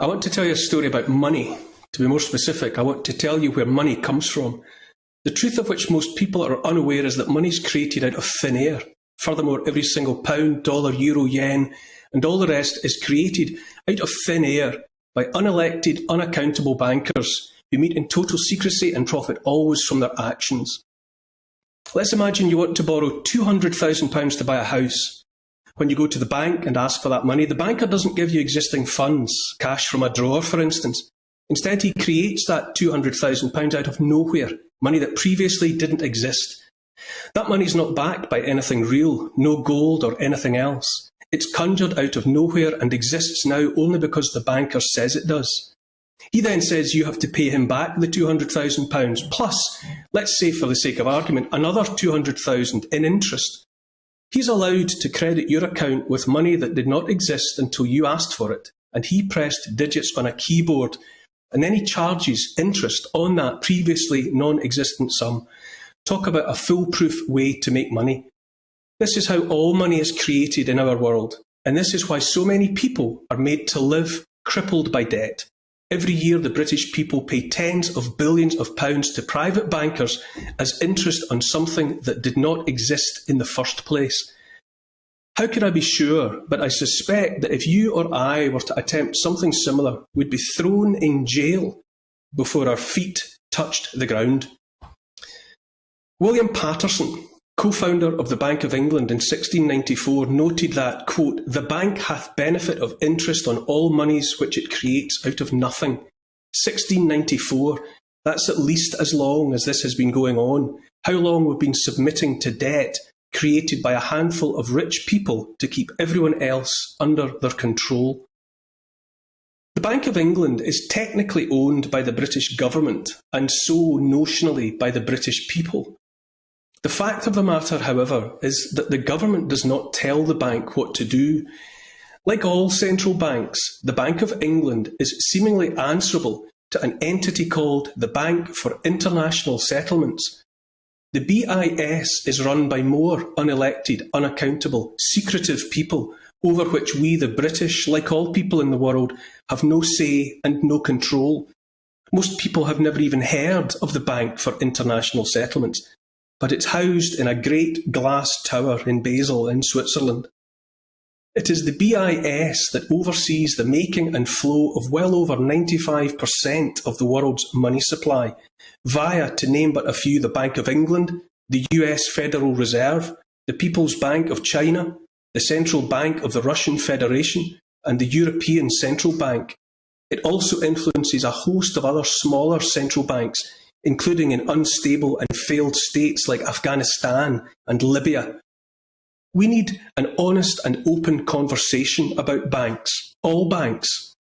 I want to tell you a story about money. To be more specific, I want to tell you where money comes from. The truth of which most people are unaware is that money is created out of thin air. Furthermore, every single pound, dollar, euro, yen, and all the rest is created out of thin air by unelected, unaccountable bankers who meet in total secrecy and profit always from their actions. Let's imagine you want to borrow £200,000 to buy a house. When you go to the bank and ask for that money, the banker doesn't give you existing funds, cash from a drawer, for instance. Instead, he creates that £200,000 out of nowhere, money that previously didn't exist. That money is not backed by anything real, no gold or anything else. It's conjured out of nowhere and exists now only because the banker says it does. He then says you have to pay him back the £200,000 plus, let's say for the sake of argument, another £200,000 in interest. He's allowed to credit your account with money that did not exist until you asked for it, and he pressed digits on a keyboard, and then he charges interest on that previously non-existent sum. Talk about a foolproof way to make money. This is how all money is created in our world, and this is why so many people are made to live crippled by debt. Every year, the British people pay tens of billions of pounds to private bankers as interest on something that did not exist in the first place. How can I be sure? But I suspect that if you or I were to attempt something similar, we'd be thrown in jail before our feet touched the ground. William Paterson, co-founder of the Bank of England in 1694, noted that, quote, "The bank hath benefit of interest on all monies which it creates out of nothing." 1694, that's at least as long as this has been going on. How long we've been submitting to debt created by a handful of rich people to keep everyone else under their control. The Bank of England is technically owned by the British government and so notionally by the British people. The fact of the matter, however, is that the government does not tell the bank what to do. Like all central banks, the Bank of England is seemingly answerable to an entity called the Bank for International Settlements. The BIS is run by more unelected, unaccountable, secretive people over which we, the British, like all people in the world, have no say and no control. Most people have never even heard of the Bank for International Settlements, but it's housed in a great glass tower in Basel in Switzerland. It is the BIS that oversees the making and flow of well over 95% of the world's money supply, via, to name but a few, the Bank of England, the US Federal Reserve, the People's Bank of China, the Central Bank of the Russian Federation, and the European Central Bank. It also influences a host of other smaller central banks, including in unstable and failed states like Afghanistan and Libya. We need an honest and open conversation about banks, all banks,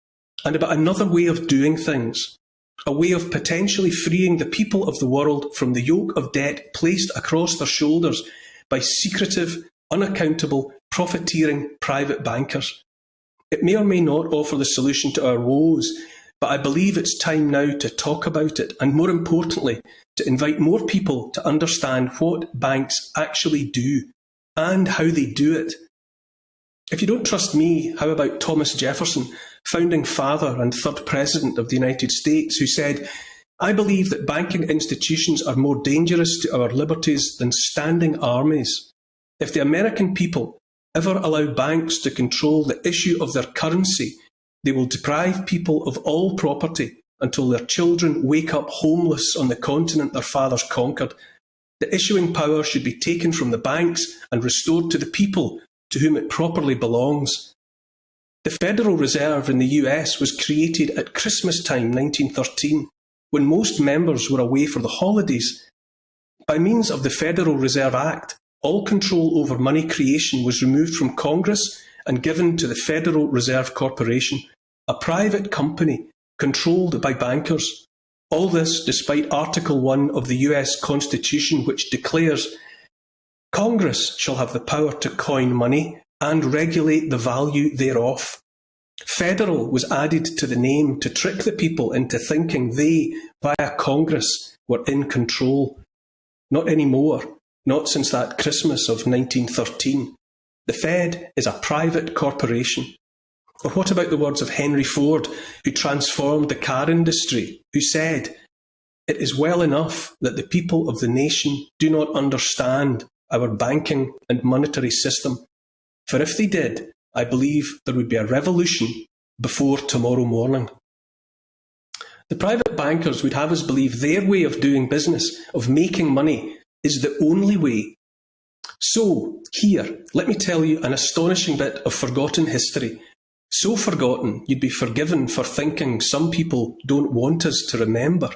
and about another way of doing things, a way of potentially freeing the people of the world from the yoke of debt placed across their shoulders by secretive, unaccountable, profiteering private bankers. It may or may not offer the solution to our woes, but I believe it's time now to talk about it, and more importantly, to invite more people to understand what banks actually do and how they do it. If you don't trust me, how about Thomas Jefferson, founding father and third president of the United States, who said, "I believe that banking institutions are more dangerous to our liberties than standing armies. If the American people ever allow banks to control the issue of their currency, they will deprive people of all property until their children wake up homeless on the continent their fathers conquered. The issuing power should be taken from the banks and restored to the people to whom it properly belongs." The Federal Reserve in the US was created at Christmas time 1913, when most members were away for the holidays. By means of the Federal Reserve Act, all control over money creation was removed from Congress and given to the Federal Reserve Corporation, a private company controlled by bankers. All this despite Article 1 of the US Constitution, which declares, "Congress shall have the power to coin money and regulate the value thereof." Federal was added to the name to trick the people into thinking they, via Congress, were in control. Not anymore, not since that Christmas of 1913. The Fed is a private corporation. Or what about the words of Henry Ford, who transformed the car industry, who said, "It is well enough that the people of the nation do not understand our banking and monetary system, for if they did, I believe there would be a revolution before tomorrow morning." The private bankers would have us believe their way of doing business, of making money, is the only way. So, here, let me tell you an astonishing bit of forgotten history. So forgotten, you'd be forgiven for thinking some people don't want us to remember.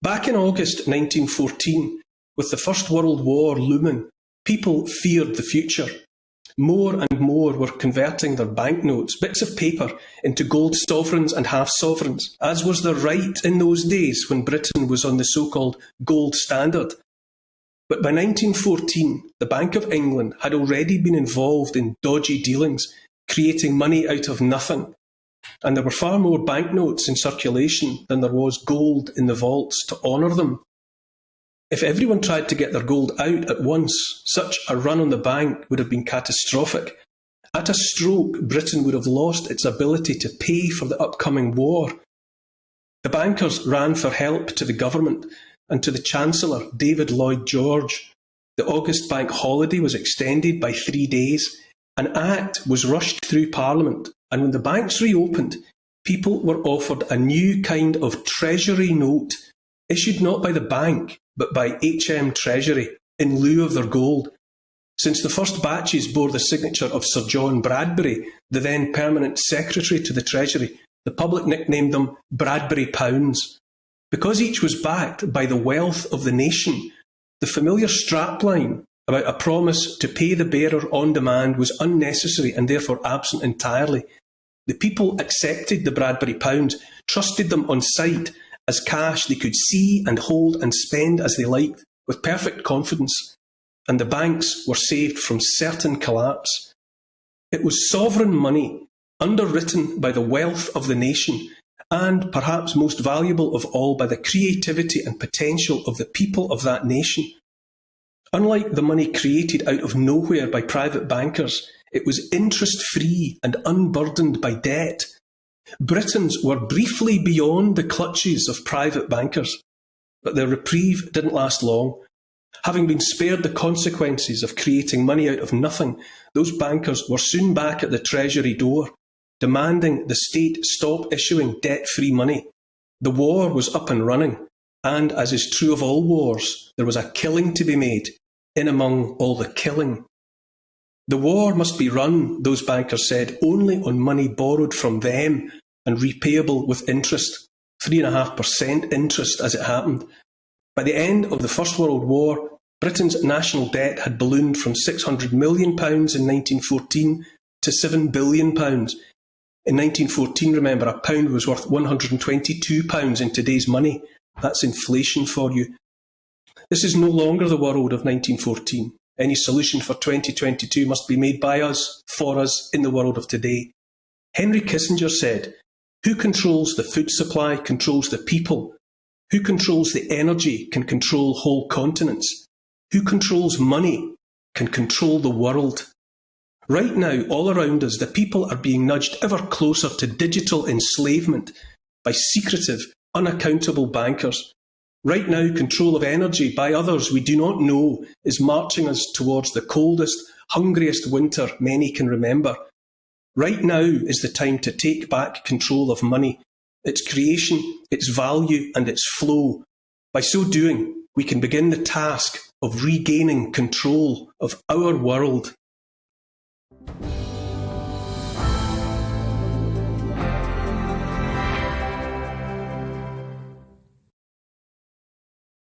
Back in August 1914, with the First World War looming, people feared the future. More and more were converting their banknotes, bits of paper, into gold sovereigns and half-sovereigns, as was their right in those days when Britain was on the so-called gold standard. But by 1914, the Bank of England had already been involved in dodgy dealings, creating money out of nothing. And there were far more banknotes in circulation than there was gold in the vaults to honour them. If everyone tried to get their gold out at once, such a run on the bank would have been catastrophic. At a stroke, Britain would have lost its ability to pay for the upcoming war. The bankers ran for help to the government and to the Chancellor, David Lloyd George. The August bank holiday was extended by 3 days. An act was rushed through Parliament, and when the banks reopened, people were offered a new kind of treasury note, issued not by the bank, but by HM Treasury, in lieu of their gold. Since the first batches bore the signature of Sir John Bradbury, the then permanent secretary to the Treasury, the public nicknamed them Bradbury Pounds. Because each was backed by the wealth of the nation, the familiar strapline about a promise to pay the bearer on demand was unnecessary and therefore absent entirely. The people accepted the Bradbury Pounds, trusted them on sight as cash they could see and hold and spend as they liked, with perfect confidence, and the banks were saved from certain collapse. It was sovereign money, underwritten by the wealth of the nation, and perhaps most valuable of all, by the creativity and potential of the people of that nation. Unlike the money created out of nowhere by private bankers, it was interest-free and unburdened by debt. Britons were briefly beyond the clutches of private bankers, but their reprieve didn't last long. Having been spared the consequences of creating money out of nothing, those bankers were soon back at the Treasury door, demanding the state stop issuing debt-free money. The war was up and running, and, as is true of all wars, there was a killing to be made, in among all the killing. The war must be run, those bankers said, only on money borrowed from them and repayable with interest, 3.5% interest as it happened. By the end of the First World War, Britain's national debt had ballooned from £600 million in 1914 to £7 billion. In 1914, remember, a pound was worth £122 in today's money. That's inflation for you. This is no longer the world of 1914. Any solution for 2022 must be made by us, for us, in the world of today. Henry Kissinger said, "Who controls the food supply controls the people. Who controls the energy can control whole continents. Who controls money can control the world." Right now, all around us, the people are being nudged ever closer to digital enslavement by secretive, unaccountable bankers. Right now, control of energy by others we do not know is marching us towards the coldest, hungriest winter many can remember. Right now is the time to take back control of money, its creation, its value and its flow. By so doing, we can begin the task of regaining control of our world.